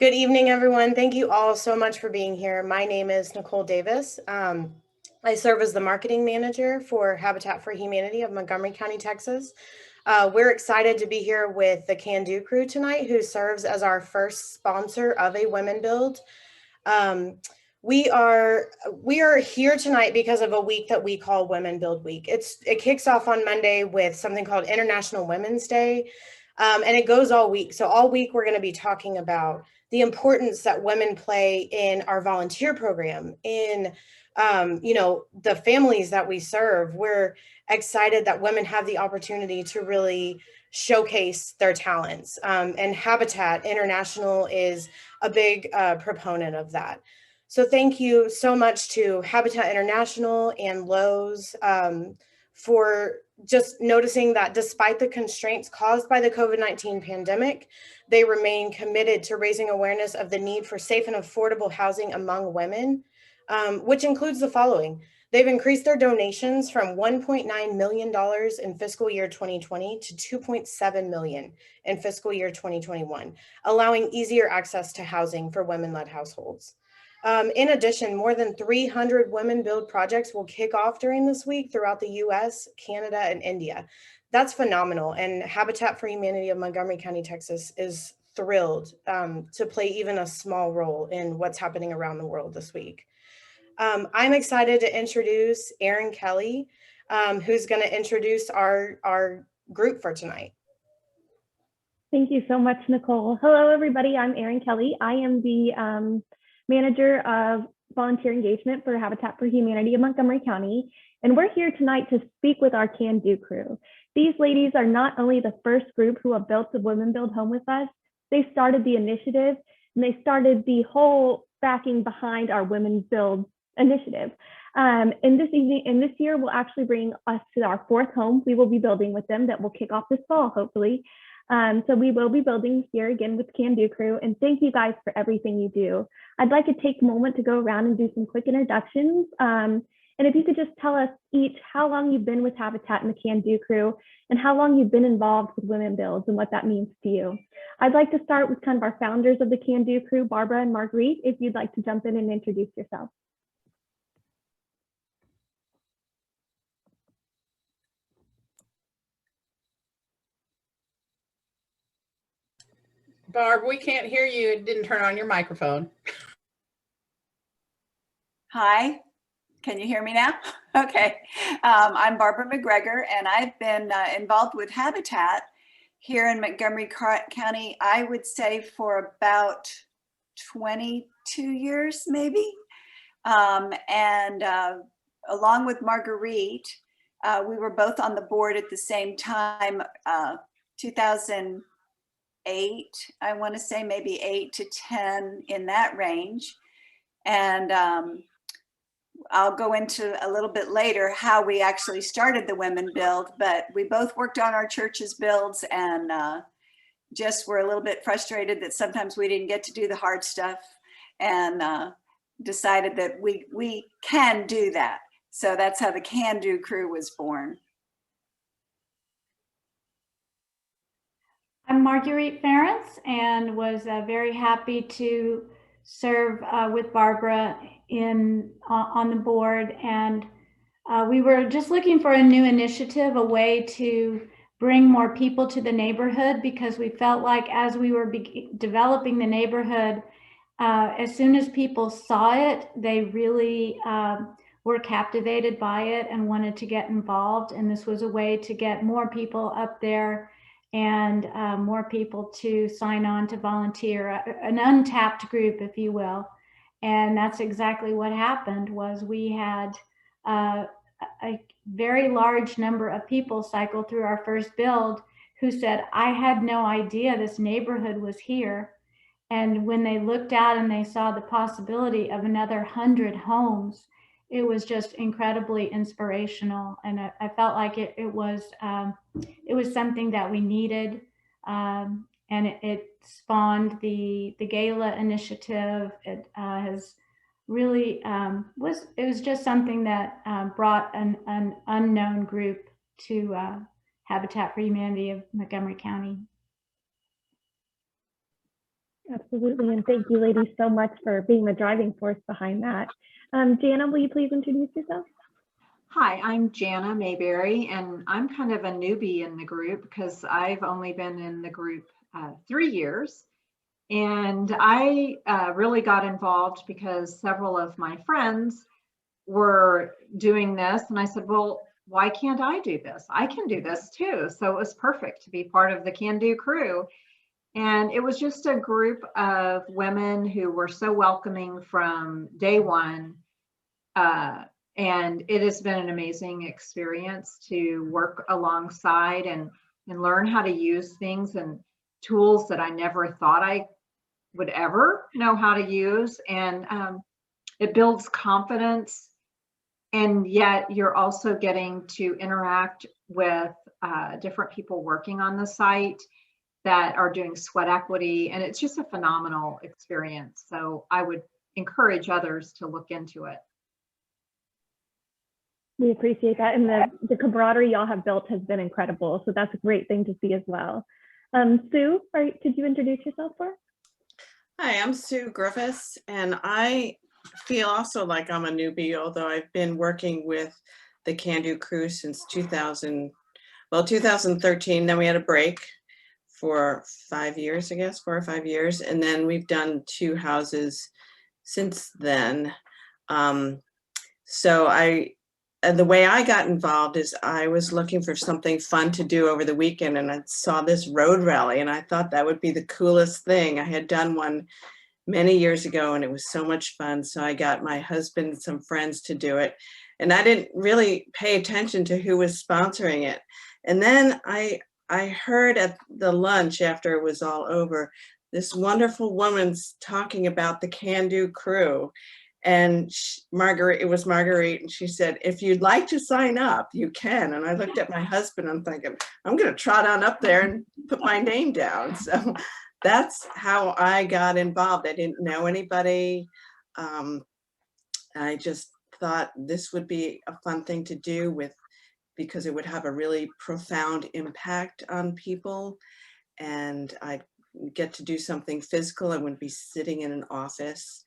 Good evening, everyone. Thank you all so much for being here. My name is Nicole Davis. I serve as the marketing manager for Habitat for Humanity of Montgomery County, Texas. We're excited to be here with the Can Do crew tonight, who serves as our first sponsor of a Women Build. Um, we are here tonight because of a week that we call Women Build Week. It kicks off on Monday with something called International Women's Day, and it goes all week. So all week we're going to be talking about the importance that women play in our volunteer program, in the families that we serve. We're excited that women have the opportunity to really showcase their talents, and Habitat International is a big proponent of that. So thank you so much to Habitat International and Lowe's for just noticing that despite the constraints caused by the COVID-19 pandemic, they remain committed to raising awareness of the need for safe and affordable housing among women, which includes the following. They've increased their donations from $1.9 million in fiscal year 2020 to $2.7 million in fiscal year 2021, allowing easier access to housing for women-led households. In addition, more than 300 Women Build projects will kick off during this week throughout the US, Canada, and India. That's phenomenal. And Habitat for Humanity of Montgomery County, Texas is thrilled to play even a small role in what's happening around the world this week. I'm excited to introduce Erin Kelly, who's going to introduce our group for tonight. Thank you so much, Nicole. Hello, everybody. I'm Erin Kelly. I am the manager of volunteer engagement for Habitat for Humanity of Montgomery County. And we're here tonight to speak with our Can Do crew. These ladies are not only the first group who have built the Women Build home with us, they started the initiative and they started the whole backing behind our Women Build initiative. And this year will actually bring us to our fourth home we will be building with them that will kick off this fall, hopefully. So we will be building here again with Can Do crew, and thank you guys for everything you do. I'd like to take a moment to go around and do some quick introductions. And if you could just tell us each how long you've been with Habitat and the Can Do crew, and how long you've been involved with Women Builds and what that means to you. I'd like to start with kind of our founders of the Can Do crew, Barbara and Marguerite, if you'd like to jump in and introduce yourself. Barb, we can't hear you. It didn't turn on your microphone. Hi, can you hear me now? Okay, I'm Barbara McGregor, and I've been involved with Habitat here in Montgomery County, I would say for about 22 years, maybe. And along with Marguerite, we were both on the board at the same time, 2008, I want to say maybe 8 to 10 in that range. And I'll go into a little bit later how we actually started the Women Build, but we both worked on our church's builds and just were a little bit frustrated that sometimes we didn't get to do the hard stuff, and decided that we can do that. So that's how the Can Do crew was born. I'm Marguerite Ference and was very happy to serve with Barbara on the board. And we were just looking for a new initiative, a way to bring more people to the neighborhood, because we felt like as we were developing the neighborhood, as soon as people saw it, they really were captivated by it and wanted to get involved. And this was a way to get more people up there and more people to sign on to volunteer, an untapped group, if you will. And that's exactly what happened. Was we had a very large number of people cycle through our first build who said, I had no idea this neighborhood was here. And when they looked out and they saw the possibility of another 100 homes, it was just incredibly inspirational. And I felt like it was something that we needed. And it spawned the Gala initiative. It has really it was just something that brought an unknown group to Habitat for Humanity of Montgomery County. Absolutely. And thank you, ladies, so much for being the driving force behind that. Jana, will you please introduce yourself? Hi, I'm Jana Mayberry, and I'm kind of a newbie in the group because I've only been in the group 3 years. And I really got involved because several of my friends were doing this. And I said, well, why can't I do this? I can do this too. So it was perfect to be part of the Can Do crew. And it was just a group of women who were so welcoming from day one. And it has been an amazing experience to work alongside and learn how to use things and tools that I never thought I would ever know how to use. And it builds confidence. And yet you're also getting to interact with different people working on the site that are doing sweat equity. And it's just a phenomenal experience. So I would encourage others to look into it. We appreciate that. And the camaraderie y'all have built has been incredible. So that's a great thing to see as well. Sue, could you introduce yourself for us? Hi, I'm Sue Griffiths, and I feel also like I'm a newbie, although I've been working with the Can Do crew since 2013. Then we had a break for 5 years, I guess, 4 or 5 years. And then we've done 2 houses since then. And the way I got involved is I was looking for something fun to do over the weekend, and I saw this road rally, and I thought that would be the coolest thing. I had done one many years ago, and it was so much fun. So I got my husband and some friends to do it, and I didn't really pay attention to who was sponsoring it. And then I heard at the lunch after it was all over, this wonderful woman's talking about the Can Do crew. And it was Marguerite, and she said, if you'd like to sign up, you can. And I looked at my husband, I'm thinking, I'm going to trot on up there and put my name down. So that's how I got involved. I didn't know anybody. I just thought this would be a fun thing to do because it would have a really profound impact on people. And I'd get to do something physical. I wouldn't be sitting in an office.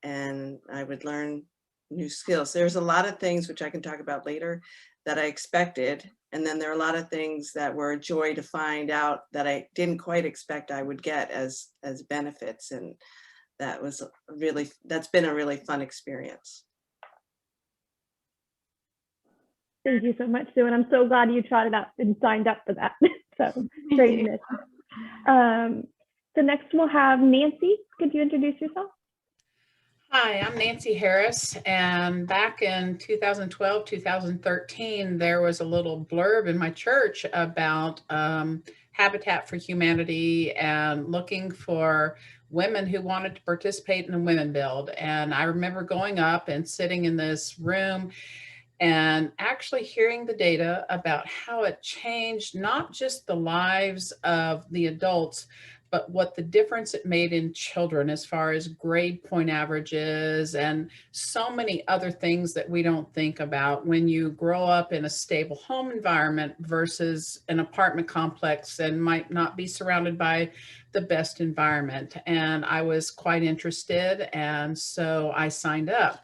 And I would learn new skills. There's a lot of things which I can talk about later that I expected. And then there are a lot of things that were a joy to find out that I didn't quite expect I would get as benefits. And that's been a really fun experience. Thank you so much, Sue. And I'm so glad you trotted up and signed up for that. So great. So next we'll have Nancy. Could you introduce yourself? Hi, I'm Nancy Harris, and back in 2012, 2013, there was a little blurb in my church about Habitat for Humanity and looking for women who wanted to participate in the Women Build. And I remember going up and sitting in this room and actually hearing the data about how it changed not just the lives of the adults, but what the difference it made in children as far as grade point averages and so many other things that we don't think about when you grow up in a stable home environment versus an apartment complex and might not be surrounded by the best environment. And I was quite interested, and so I signed up.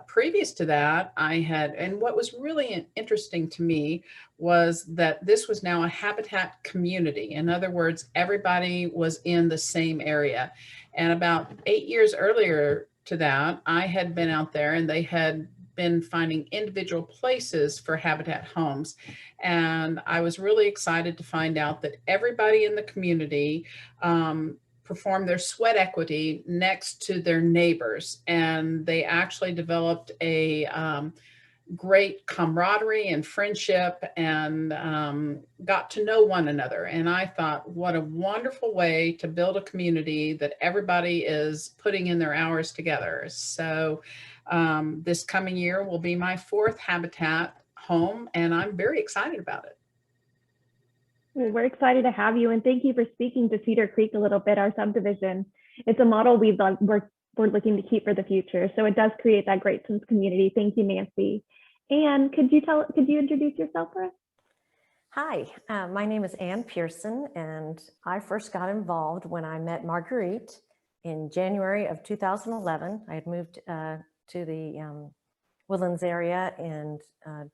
Previous to that, and what was really interesting to me was that this was now a Habitat community. In other words, everybody was in the same area. And about 8 years earlier to that, I had been out there and they had been finding individual places for Habitat homes. And I was really excited to find out that everybody in the community perform their sweat equity next to their neighbors. And they actually developed a great camaraderie and friendship and got to know one another. And I thought, what a wonderful way to build a community that everybody is putting in their hours together. So this coming year will be my 4th Habitat home, and I'm very excited about it. Well, we're excited to have you, and thank you for speaking to Cedar Creek a little bit, our subdivision. It's a model we're looking to keep for the future. So it does create that great sense of community. Thank you, Nancy. And could you introduce yourself for us? Hi, my name is Ann Pearson, and I first got involved when I met Marguerite in January of 2011. I had moved to the Woodlands area in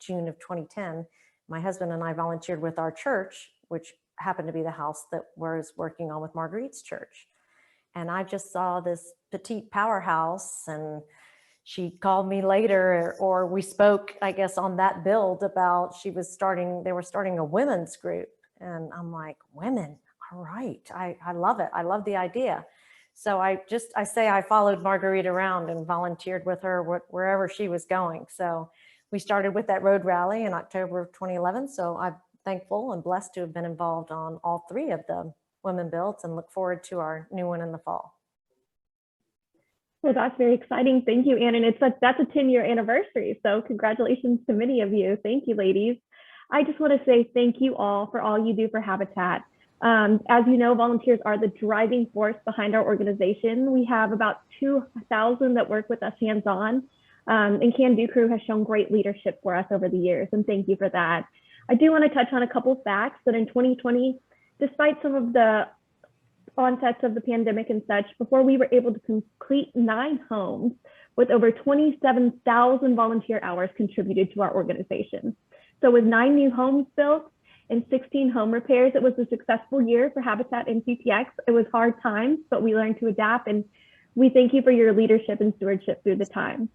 June of 2010. My husband and I volunteered with our church, which happened to be the house that was working on with Marguerite's church. And I just saw this petite powerhouse, and she called me later, or we spoke, I guess, on that build about they were starting a women's group. And I'm like, women, all right, I love it. I love the idea. So I followed Marguerite around and volunteered with her wherever she was going. So we started with that road rally in October of 2011. So I'm thankful and blessed to have been involved on all three of the women builds and look forward to our new one in the fall. Well, that's very exciting. Thank you, Ann. And that's a 10-year anniversary. So congratulations to many of you. Thank you, ladies. I just want to say thank you all for all you do for Habitat. As you know, volunteers are the driving force behind our organization. We have about 2,000 that work with us hands-on, and Can Do Crew has shown great leadership for us over the years, and thank you for that. I do want to touch on a couple facts that in 2020, despite some of the onsets of the pandemic and such, before we were able to complete 9 homes with over 27,000 volunteer hours contributed to our organization. So with 9 new homes built and 16 home repairs, it was a successful year for Habitat and CTX. It was hard times, but we learned to adapt, and we thank you for your leadership and stewardship through the time.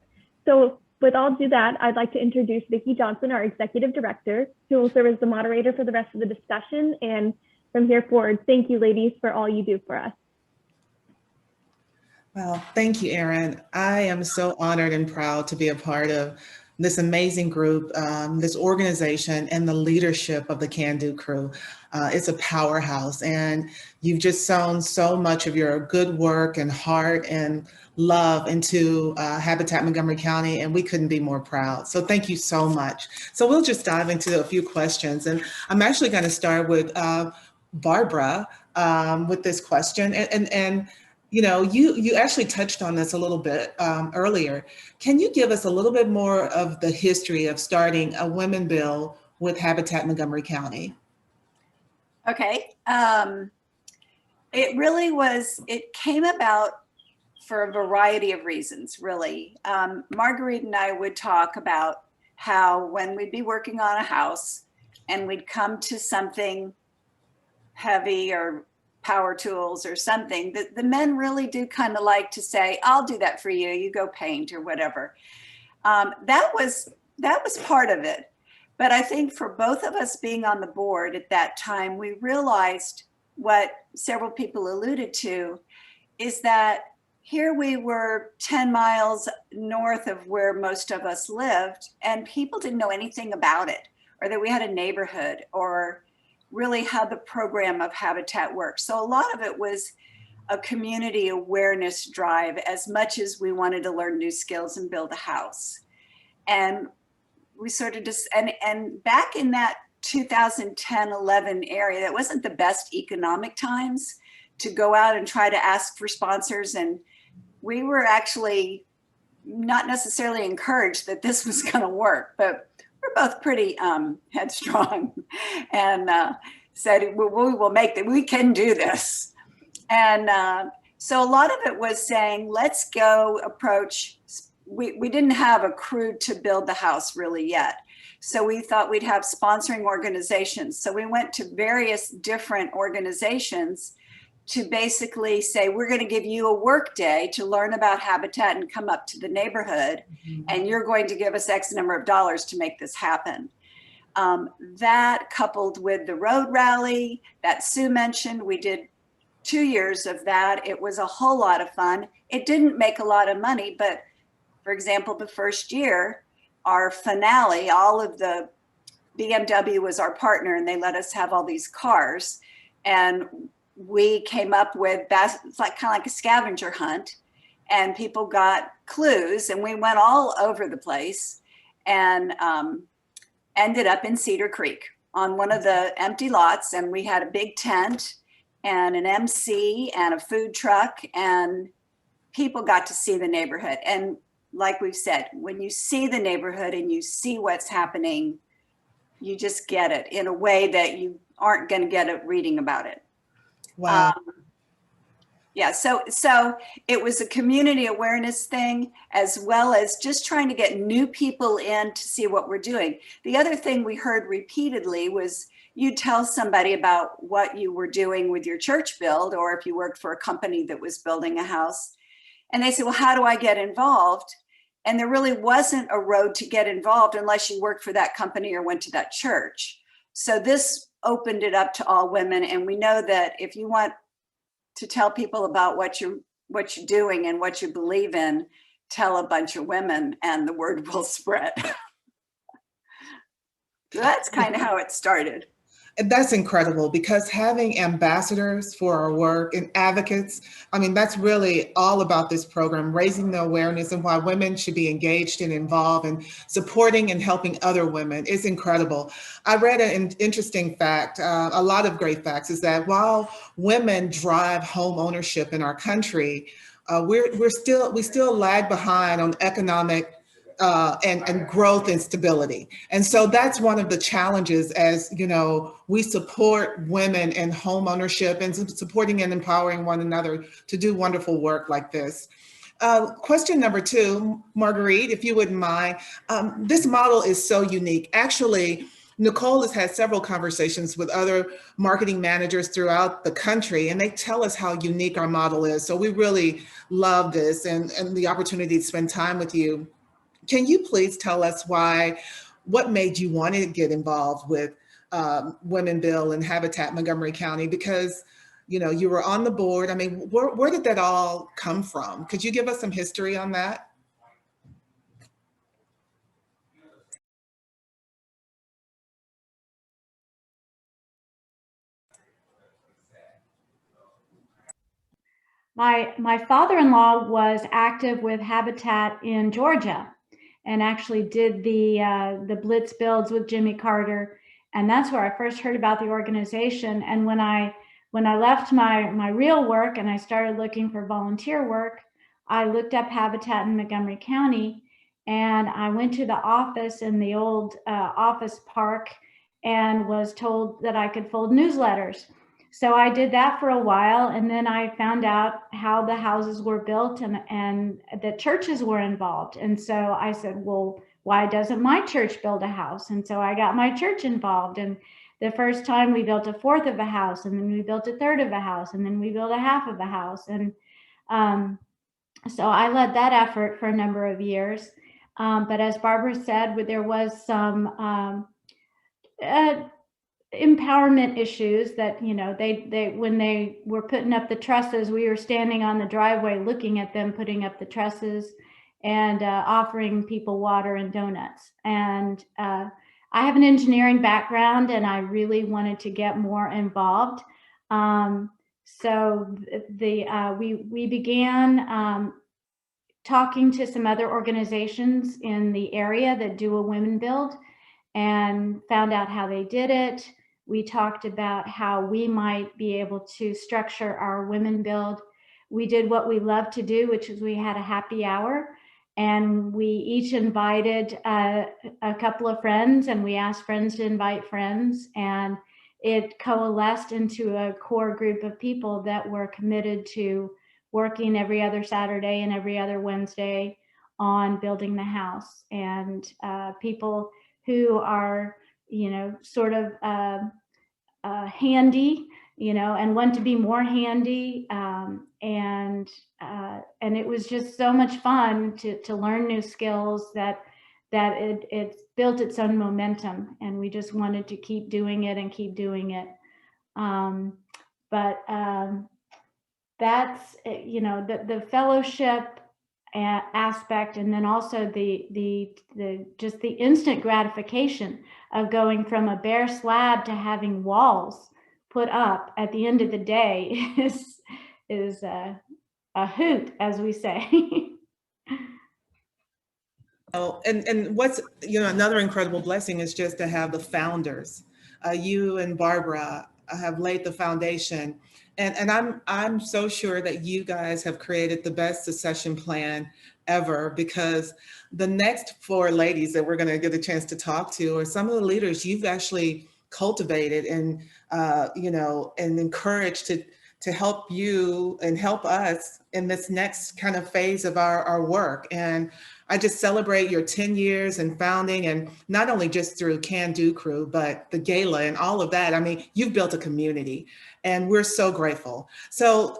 So with all due that, I'd like to introduce Vicki Johnson, our Executive Director, who will serve as the moderator for the rest of the discussion. And from here forward, thank you, ladies, for all you do for us. Well, thank you, Erin. I am so honored and proud to be a part of this amazing group, this organization, and the leadership of the Can Do Crew. It's a powerhouse, and you've just sown so much of your good work and heart and love into Habitat Montgomery County, and we couldn't be more proud. So thank you so much. So we'll just dive into a few questions, and I'm actually going to start with Barbara with this question, and you know, you actually touched on this a little bit earlier. Can you give us a little bit more of the history of starting a women bill with Habitat Montgomery County? Okay. It came about for a variety of reasons, really. Marguerite and I would talk about how when we'd be working on a house and we'd come to something heavy or power tools or something, that the men really do kind of like to say, I'll do that for you, you go paint or whatever. That was part of it. But I think for both of us being on the board at that time, we realized what several people alluded to, is that here we were 10 miles north of where most of us lived, and people didn't know anything about it, or that we had a neighborhood, or really how the program of Habitat works. So a lot of it was a community awareness drive, as much as we wanted to learn new skills and build a house. And we sort of just, and back in that 2010-11 area, that wasn't the best economic times to go out and try to ask for sponsors. And we were actually not necessarily encouraged that this was going to work, but we're both pretty headstrong, and said, we will make that, we can do this. And so a lot of it was saying, let's go approach, we didn't have a crew to build the house really yet. So we thought we'd have sponsoring organizations. So we went to various different organizations to basically say, we're going to give you a work day to learn about Habitat and come up to the neighborhood, and you're going to give us X number of dollars to make this happen. That coupled with the road rally that Sue mentioned, we did 2 years of that. It was a whole lot of fun. It didn't make a lot of money, but for example, the first year, our finale, all of the BMW was our partner, and they let us have all these cars. And we came up with, it's like kind of like a scavenger hunt, and people got clues, and we went all over the place and ended up in Cedar Creek on one of the empty lots. And we had a big tent and an MC and a food truck, and people got to see the neighborhood. And like we've said, when you see the neighborhood and you see what's happening, You just get it in a way that you aren't going to get it reading about it. Wow. Yeah, so it was a community awareness thing, as well as just trying to get new people in to see what we're doing. The other thing we heard repeatedly was you tell somebody about what you were doing with your church build, or if you worked for a company that was building a house, and they say, well, how do I get involved? And there really wasn't a road to get involved unless you worked for that company or went to that church. So this opened it up to all women. And we know that if you want to tell people about what you're doing and what you believe in, tell a bunch of women and the word will spread. So that's kind of how it started. And that's incredible, because having ambassadors for our work and advocates, I mean, that's really all about this program, raising the awareness and why women should be engaged and involved and supporting and helping other women is incredible. I read an interesting fact, a lot of great facts, is that while women drive home ownership in our country, we still lag behind on economic and growth and stability. And so that's one of the challenges, as you know, we support women in home ownership and supporting and empowering one another to do wonderful work like this. Question number 2, Marguerite, if you wouldn't mind. This model is so unique. Actually, Nicole has had several conversations with other marketing managers throughout the country, and they tell us how unique our model is. So we really love this and the opportunity to spend time with you. Can you please tell us what made you want to get involved with Women Build and Habitat Montgomery County? Because, you know, you were on the board. I mean, where did that all come from? Could you give us some history on that? My father-in-law was active with Habitat in Georgia, and actually did the Blitz builds with Jimmy Carter, and that's where I first heard about the organization. And when I left my real work and I started looking for volunteer work, I looked up Habitat in Montgomery County, and I went to the office in the old office park and was told that I could fold newsletters. So I did that for a while, and then I found out how the houses were built and that churches were involved. And so I said, well, why doesn't my church build a house? And so I got my church involved. And the first time we built a fourth of a house, and then we built a third of a house, and then we built a half of a house. And so I led that effort for a number of years. But as Barbara said, there was some empowerment issues that, you know, they when they were putting up the trusses, we were standing on the driveway looking at them putting up the trusses and offering people water and donuts. And I have an engineering background, and I really wanted to get more involved. So we began talking to some other organizations in the area that do a Women Build, and found out how they did it. We talked about how we might be able to structure our Women Build. We did what we love to do, which is we had a happy hour, and we each invited a couple of friends, and we asked friends to invite friends, and it coalesced into a core group of people that were committed to working every other Saturday and every other Wednesday on building the house. And people who are, you know, sort of handy, you know, and want to be more handy. And it was just so much fun to learn new skills that it built its own momentum, and we just wanted to keep doing it and keep doing it. That's, you know, the fellowship aspect, and then also the just the instant gratification of going from a bare slab to having walls put up at the end of the day is a hoot, as we say. Oh, and what's, you know, another incredible blessing is just to have the founders, you and Barbara, have laid the foundation. And I'm so sure that you guys have created the best succession plan ever, because the next 4 ladies that we're going to get a chance to talk to are some of the leaders you've actually cultivated and and encouraged to help you and help us in this next kind of phase of our work. And I just celebrate your 10 years and founding, and not only just through Can Do Crew, but the gala and all of that. I mean, you've built a community, and we're so grateful. So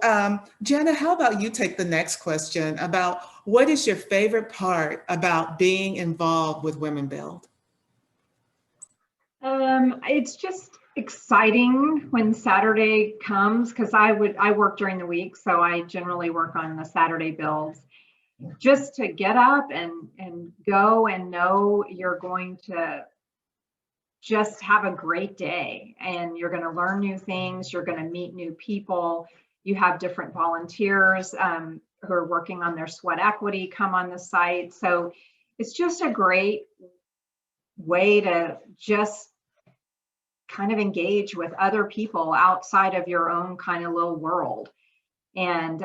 Jana, how about you take the next question about what is your favorite part about being involved with Women Build? It's just exciting when Saturday comes, because I work during the week, so I generally work on the Saturday builds. Just to get up and go and know you're going to just have a great day, and you're going to learn new things, you're going to meet new people. You have different volunteers who are working on their sweat equity come on the site. So it's just a great way to just kind of engage with other people outside of your own kind of little world. And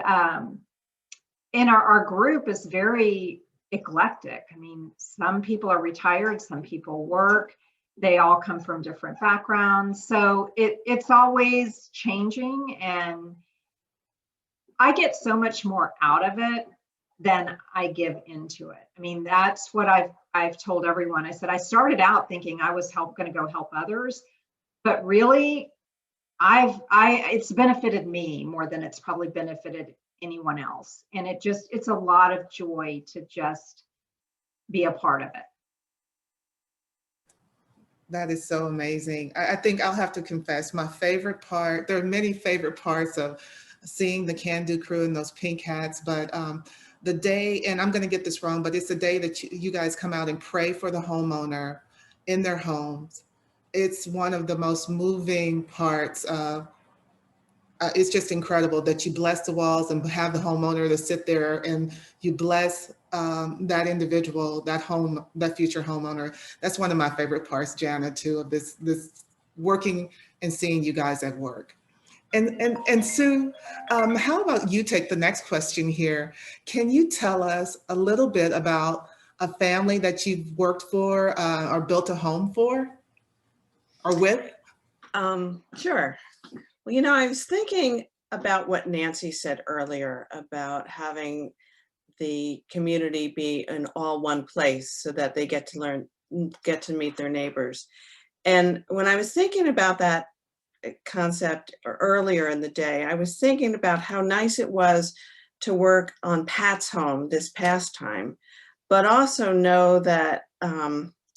our group is very eclectic. I mean, some people are retired, some people work, they all come from different backgrounds. So it's always changing, and I get so much more out of it than I give into it. I mean, that's what I've told everyone. I said, I started out thinking I was going to go help others, but really it's benefited me more than it's probably benefited anyone else. And it's a lot of joy to just be a part of it. That is so amazing. I think I'll have to confess, my favorite part, there are many favorite parts of seeing the Can Do Crew in those pink hats, but the day, and I'm going to get this wrong, but it's the day that you guys come out and pray for the homeowner in their homes. It's one of the most moving parts of it's just incredible that you bless the walls and have the homeowner to sit there and you bless that individual, that future homeowner. That's one of my favorite parts, Jana, too, of this working and seeing you guys at work. And Sue, how about you take the next question here? Can you tell us a little bit about a family that you've worked for or built a home for or with? Sure. Well, I was thinking about what Nancy said earlier about having the community be in all one place so that they get to meet their neighbors. And when I was thinking about that concept earlier in the day, I was thinking about how nice it was to work on Pat's home this past time, but also know that,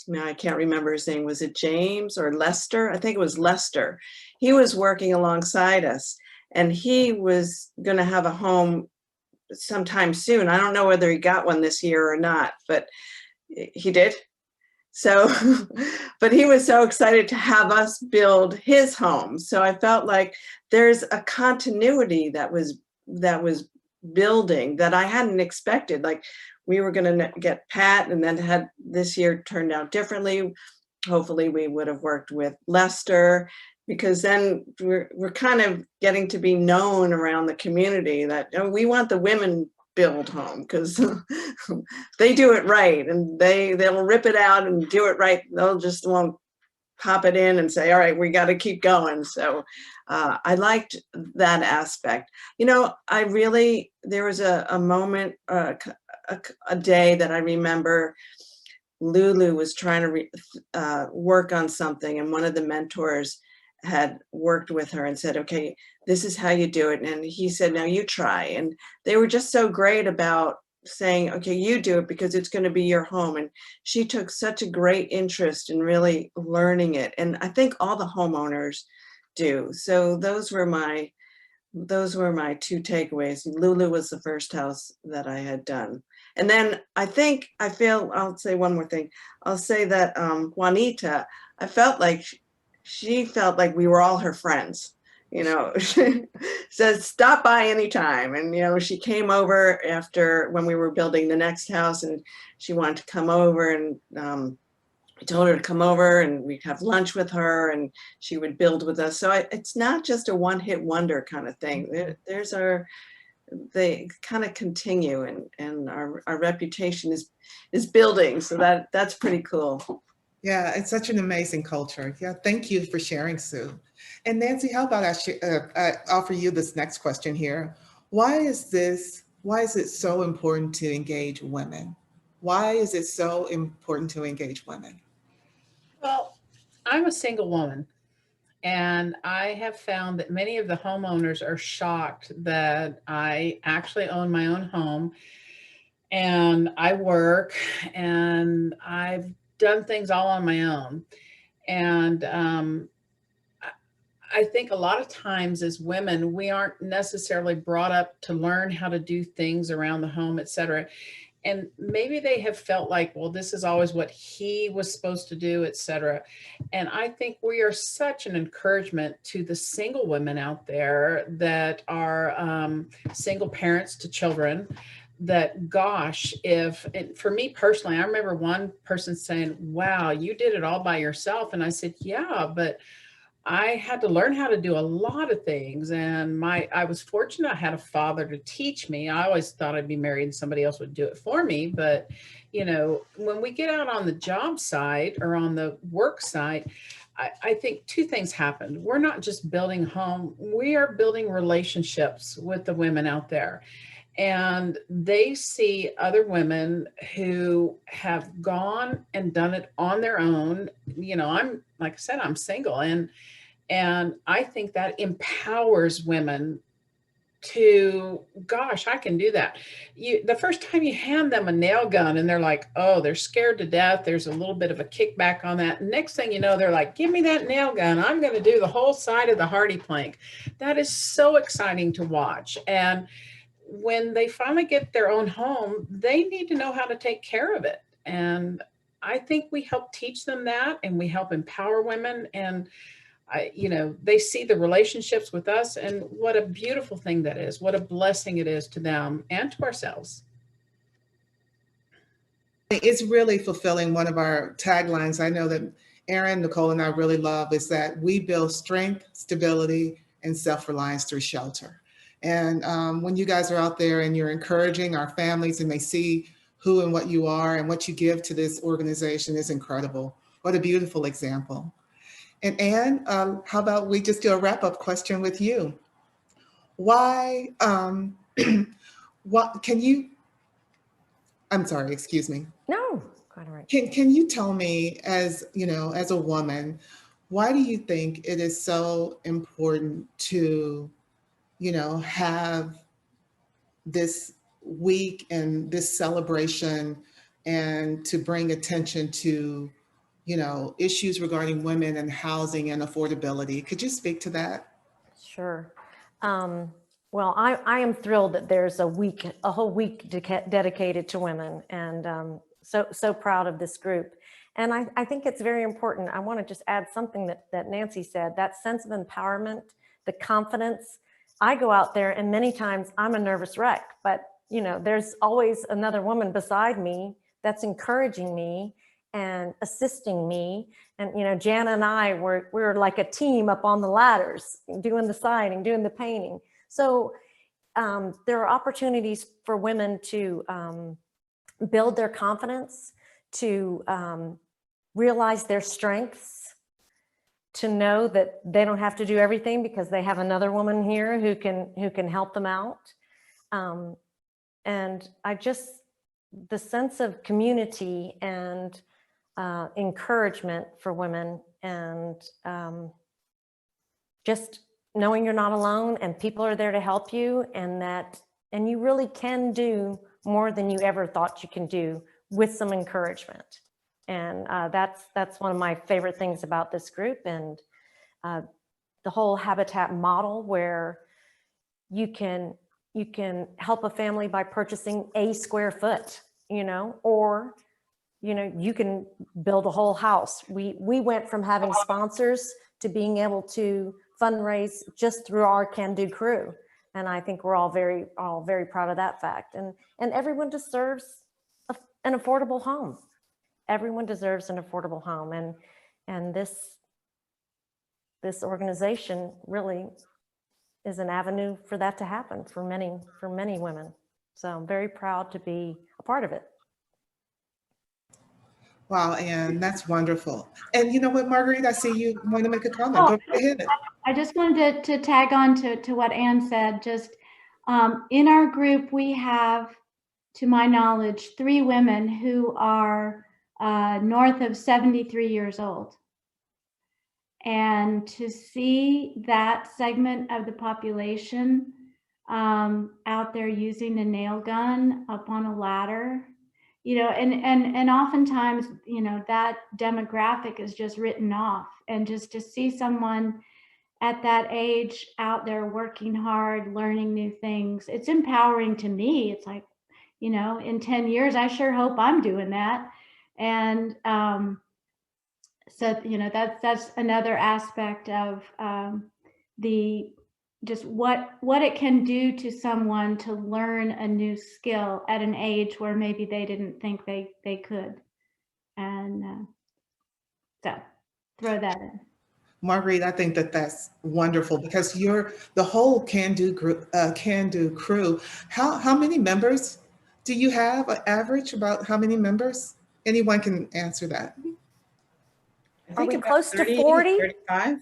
now I can't remember his name, was it James or Lester? I think it was Lester. He was working alongside us, and he was going to have a home sometime soon. I don't know whether he got one this year or not, but he did. So, but he was so excited to have us build his home. So I felt like there's a continuity that was building that I hadn't expected. Like we were going to get Pat, and then had this year turned out differently. Hopefully we would have worked with Lester, because then we're kind of getting to be known around the community that we want the women build home, because they do it right, and they'll rip it out and do it right. They'll just won't pop it in and say, all right, we got to keep going. So I liked that aspect. There was a moment, a day that I remember Lulu was trying to work on something, and one of the mentors had worked with her and said, okay, this is how you do it. And he said, now you try. And they were just so great about saying, okay, you do it because it's going to be your home. And she took such a great interest in really learning it. And I think all the homeowners do. So those were my two takeaways. Lulu was the first house that I had done. And then I'll say one more thing. I'll say that Juanita, I felt like she felt like we were all her friends, says stop by anytime. And, she came over after when we were building the next house, and she wanted to come over and I told her to come over and we'd have lunch with her and she would build with us. So it's not just a one-hit wonder kind of thing. They kind of continue, and our reputation is building. So that's pretty cool. Yeah, it's such an amazing culture. Yeah, thank you for sharing, Sue. And Nancy, how about I offer you this next question here? Why is it so important to engage women? Why is it so important to engage women? Well, I'm a single woman, and I have found that many of the homeowners are shocked that I actually own my own home and I work and I've done things all on my own. And I think a lot of times as women, we aren't necessarily brought up to learn how to do things around the home, et cetera. And maybe they have felt like, well, this is always what he was supposed to do, et cetera. And I think we are such an encouragement to the single women out there that are single parents to children, that gosh, for me personally, I remember one person saying, wow, you did it all by yourself. And I said, yeah, but I had to learn how to do a lot of things. And I was fortunate I had a father to teach me. I always thought I'd be married and somebody else would do it for me. But, when we get out on the job site or on the work site, I think two things happened. We're not just building home, we are building relationships with the women out there. And they see other women who have gone and done it on their own. Like I said, I'm single, and I think that empowers women to, gosh, I can do that. The first time you hand them a nail gun and they're like, oh, they're scared to death. There's a little bit of a kickback on that. Next thing you know, they're like, give me that nail gun. I'm going to do the whole side of the hardy plank. That is so exciting to watch. And when they finally get their own home, they need to know how to take care of it. And I think we help teach them that, and we help empower women. And they see the relationships with us, and what a beautiful thing that is. What a blessing it is to them and to ourselves. It's really fulfilling. One of our taglines, I know that Erin, Nicole, and I really love, is that we build strength, stability, and self-reliance through shelter. And when you guys are out there and you're encouraging our families and they see who and what you are and what you give to this organization is incredible. What a beautiful example. And Anne, how about we just do a wrap-up question with you? Why, what can you, I'm sorry, excuse me. No, quite all right. Can you tell me, as as a woman, why do you think it is so important to have this week and this celebration, and to bring attention to, issues regarding women and housing and affordability? Could you speak to that? Sure. Well, I am thrilled that there's a whole week dedicated to women, and so proud of this group. And I think it's very important. I want to just add something that Nancy said, that sense of empowerment, the confidence. I go out there and many times I'm a nervous wreck, but there's always another woman beside me that's encouraging me and assisting me. And Jana and I we're like a team up on the ladders, doing the siding, doing the painting. So there are opportunities for women to build their confidence, to realize their strengths, to know that they don't have to do everything because they have another woman here who can help them out. And the sense of community and encouragement for women, and just knowing you're not alone and people are there to help you, and you really can do more than you ever thought you can do with some encouragement. And that's one of my favorite things about this group, and the whole Habitat model, where you can help a family by purchasing a square foot, or you can build a whole house. We went from having sponsors to being able to fundraise just through our Can Do crew, and I think we're all very proud of that fact. And everyone deserves an affordable home. everyone deserves an affordable home, and this organization really is an avenue for that to happen for many women. So I'm very proud to be a part of it. Wow, Ann, that's wonderful. And you know what, Marguerite, I see you want to make a comment. Oh, Go ahead. I just wanted to tag on to what Ann said. Just in our group, we have, to my knowledge, 3 women who are north of 73 years old. And to see that segment of the population out there using a nail gun up on a ladder, you know, and oftentimes, you know, that demographic is just written off. And just to see someone at that age out there working hard, learning new things, it's empowering to me. It's like, you know, in 10 years, I sure hope I'm doing that. And so, you know, that's another aspect of the just what it can do to someone to learn a new skill at an age where maybe they didn't think they could. And so throw that in. Marguerite, I think that that's wonderful because you're the whole Can Do group, Can Do crew. How many members do you have? An average about how many members? Anyone can answer that. Are we about close to 30, 40? 35.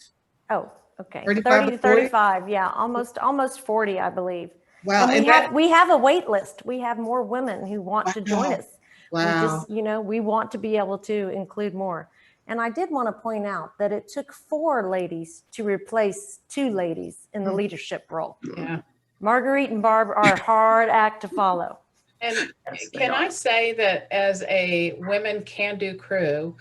Oh, okay. 35 30 to to 40? 35. Yeah, almost 40, I believe. Wow. And we have a wait list. We have more women who want to join Wow. us. Wow. We just, you know, we want to be able to include more. And I did want to point out that it took 4 ladies to replace 2 ladies in the leadership role. Yeah. Marguerite and Barb are a hard act to follow. And Yes, they can I are. say that as a Women Can Do crew,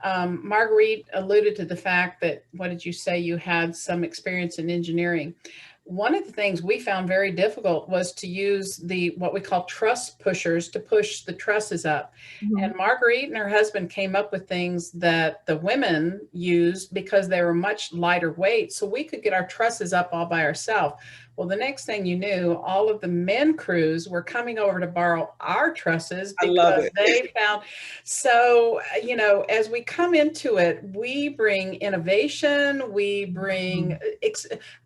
Marguerite alluded to the fact that, what did you say, you had some experience in engineering. One of the things we found very difficult was to use what we call truss pushers to push the trusses up. Mhm. And Marguerite and her husband came up with things that the women used because they were much lighter weight. So we could get our trusses up all by ourselves. Well, the next thing you knew, all of the men crews were coming over to borrow our trusses I love because it. they found. So, you know, as we come into it, we bring innovation, we bring,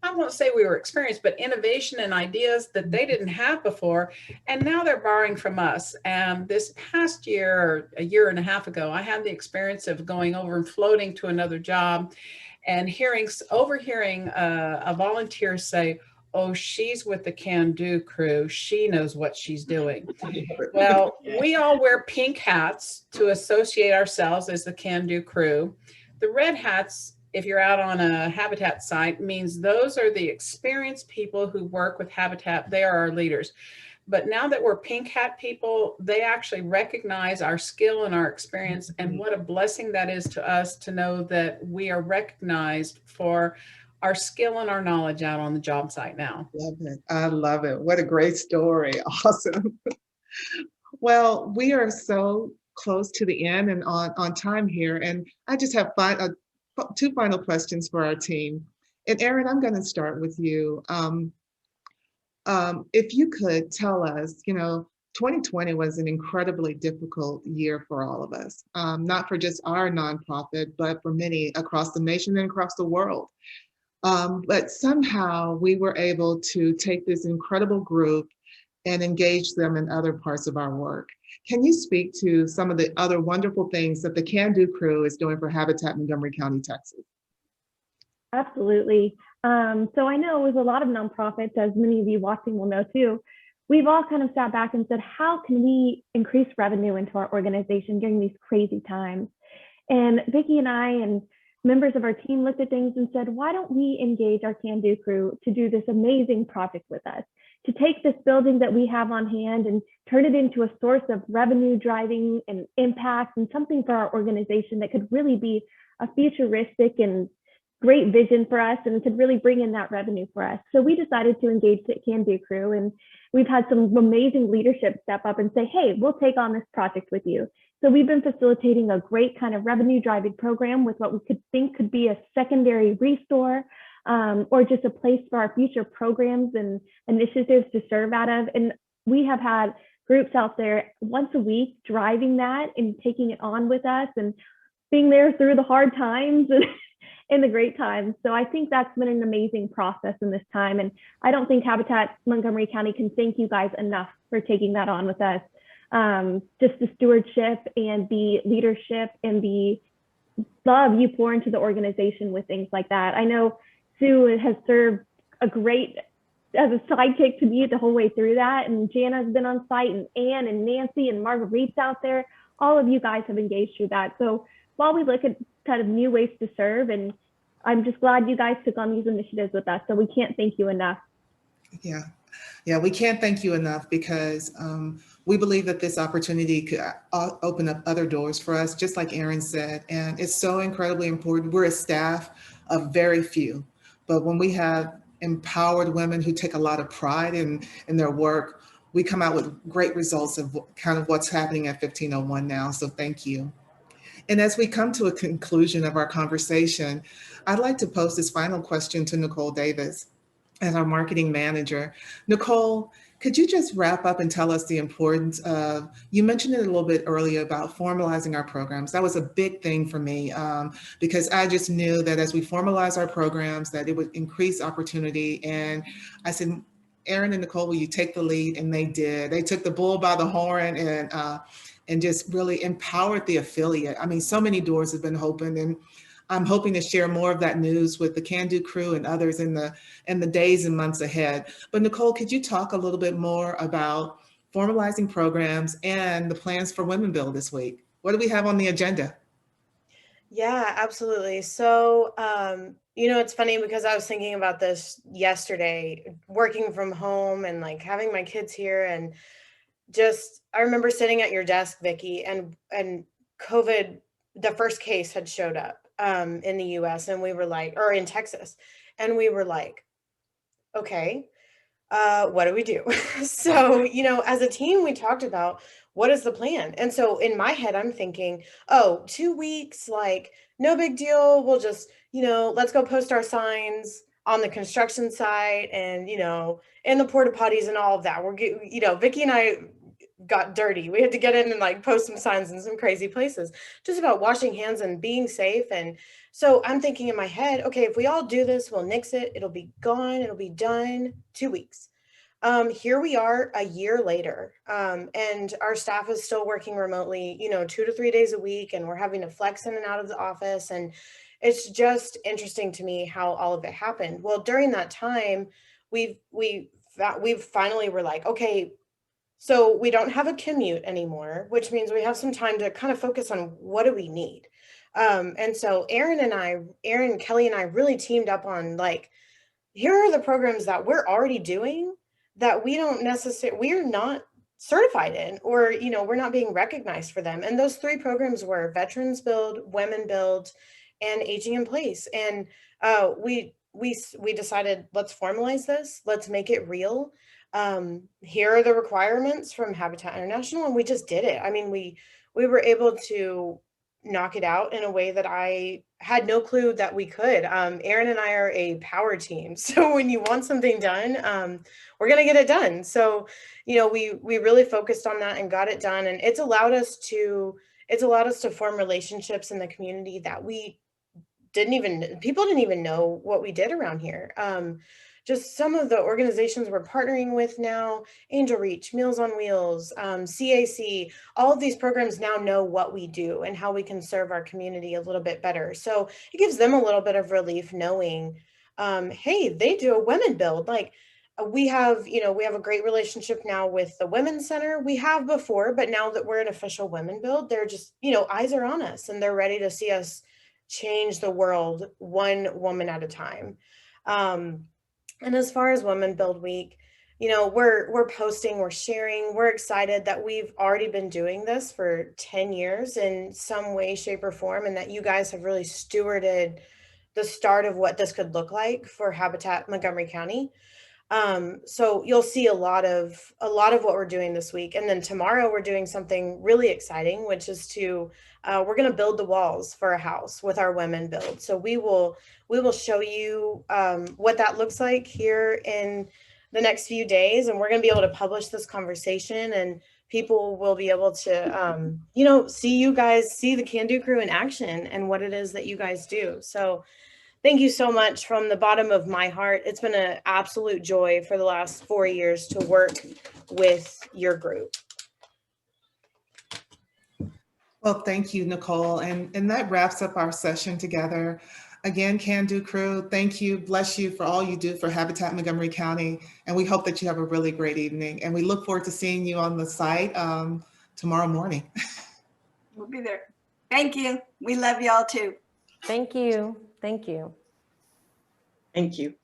I won't say we were experienced, but innovation and ideas that they didn't have before. And now they're borrowing from us. And this past year, or a year and a half ago, I had the experience of going over and floating to another job and overhearing a volunteer say, "Oh, she's with the Can Do crew. She knows what she's doing." Well, we all wear pink hats to associate ourselves as the Can Do crew. The red hats, if you're out on a Habitat site, means those are the experienced people who work with Habitat. They are our leaders. But now that we're pink hat people, they actually recognize our skill and our experience. And what a blessing that is to us to know that we are recognized for our skill and our knowledge out on the job site now. Love it. I love it. What a great story. Awesome. Well, we are so close to the end and on time here. And I just have 2 final questions for our team. And Erin, I'm going to start with you. If you could tell us, you know, 2020 was an incredibly difficult year for all of us, not for just our nonprofit, but for many across the nation and across the world. But somehow we were able to take this incredible group and engage them in other parts of our work. Can you speak to some of the other wonderful things that the Can Do crew is doing for Habitat Montgomery County, Texas? Absolutely. So I know with a lot of nonprofits, as many of you watching will know too, we've all kind of sat back and said, how can we increase revenue into our organization during these crazy times? And Vicki and I and members of our team looked at things and said, why don't we engage our Can Do crew to do this amazing project with us, to take this building that we have on hand and turn it into a source of revenue driving and impact and something for our organization that could really be a futuristic and great vision for us and could really bring in that revenue for us. So we decided to engage the Can Do crew, and we've had some amazing leadership step up and say, hey, we'll take on this project with you. So we've been facilitating a great kind of revenue driving program with what we could think could be a secondary restore or just a place for our future programs and initiatives to serve out of. And we have had groups out there once a week, driving that and taking it on with us and being there through the hard times and the great times. So I think that's been an amazing process in this time. And I don't think Habitat Montgomery County can thank you guys enough for taking that on with us. Just the stewardship and the leadership and the love you pour into the organization with things like that. I know Sue has served as a sidekick to me the whole way through that. And Jana's been on site, and Ann and Nancy and Marguerite's out there. All of you guys have engaged through that. So while we look at kind of new ways to serve, and I'm just glad you guys took on these initiatives with us. So we can't thank you enough. Yeah, we can't thank you enough because we believe that this opportunity could open up other doors for us, just like Erin said. And it's so incredibly important. We're a staff of very few, but when we have empowered women who take a lot of pride in their work, we come out with great results of kind of what's happening at 1501 now. So thank you. And as we come to a conclusion of our conversation, I'd like to pose this final question to Nicole Davis as our marketing manager. Nicole, could you just wrap up and tell us the importance of, you mentioned it a little bit earlier about formalizing our programs. That was a big thing for me because I just knew that as we formalize our programs, that it would increase opportunity. And I said, Erin and Nicole, will you take the lead? And they did. They took the bull by the horn and just really empowered the affiliate. I mean, so many doors have been opened, and I'm hoping to share more of that news with the Can Do crew and others in the days and months ahead. But Nicole, could you talk a little bit more about formalizing programs and the plans for Women Build this week? What do we have on the agenda? Yeah, absolutely. So, it's funny because I was thinking about this yesterday, working from home and like having my kids here, and I remember sitting at your desk, Vicki, and COVID, the first case had showed up in the US, and we were like, or in Texas, and we were like, okay, what do we do? So, as a team, we talked about what is the plan. And so in my head, I'm thinking, 2 weeks, like no big deal. We'll just, let's go post our signs on the construction site and, in the porta potties and all of that. Vicki and I got dirty. We had to get in and like post some signs in some crazy places just about washing hands and being safe. And so I'm thinking in my head, okay, if we all do this, we'll nix it. It'll be gone. It'll be done. 2 weeks. Here we are a year later, and our staff is still working remotely, 2 to 3 days a week, and we're having to flex in and out of the office. And it's just interesting to me how all of it happened. Well, during that time, we've finally were like, okay, so we don't have a commute anymore, which means we have some time to kind of focus on what do we need. And so Erin, Kelly and I really teamed up on like, here are the programs that we're already doing that we're not certified in, or, we're not being recognized for them. And those 3 programs were Veterans Build, Women Build, and Aging in Place. And we decided, let's formalize this, let's make it real. Here are the requirements from Habitat International, and we just did it. I mean, we were able to knock it out in a way that I had no clue that we could. Erin and I are a power team. So when you want something done, we're going to get it done. So, we really focused on that and got it done. And it's allowed us to form relationships in the community that people didn't even know what we did around here. Just some of the organizations we're partnering with now, Angel Reach, Meals on Wheels, CAC, all of these programs now know what we do and how we can serve our community a little bit better. So it gives them a little bit of relief knowing, hey, they do a Women Build. Like we have a great relationship now with the Women's Center. We have before, but now that we're an official Women Build, they're just, eyes are on us and they're ready to see us change the world one woman at a time. And as far as Women Build Week, we're posting, we're sharing, we're excited that we've already been doing this for 10 years in some way, shape, or form, and that you guys have really stewarded the start of what this could look like for Habitat Montgomery County. So you'll see a lot of what we're doing this week. And then tomorrow we're doing something really exciting, which is we're going to build the walls for a house with our Women Build. So we will show you what that looks like here in the next few days. And we're going to be able to publish this conversation and people will be able to, see you guys, see the Can Do Crew in action and what it is that you guys do. So thank you so much from the bottom of my heart. It's been an absolute joy for the last 4 years to work with your group. Well, thank you, Nicole. And that wraps up our session together. Again, Can Do Crew, thank you, bless you for all you do for Habitat Montgomery County. And we hope that you have a really great evening. And we look forward to seeing you on the site tomorrow morning. We'll be there. Thank you. We love y'all too. Thank you. Thank you. Thank you.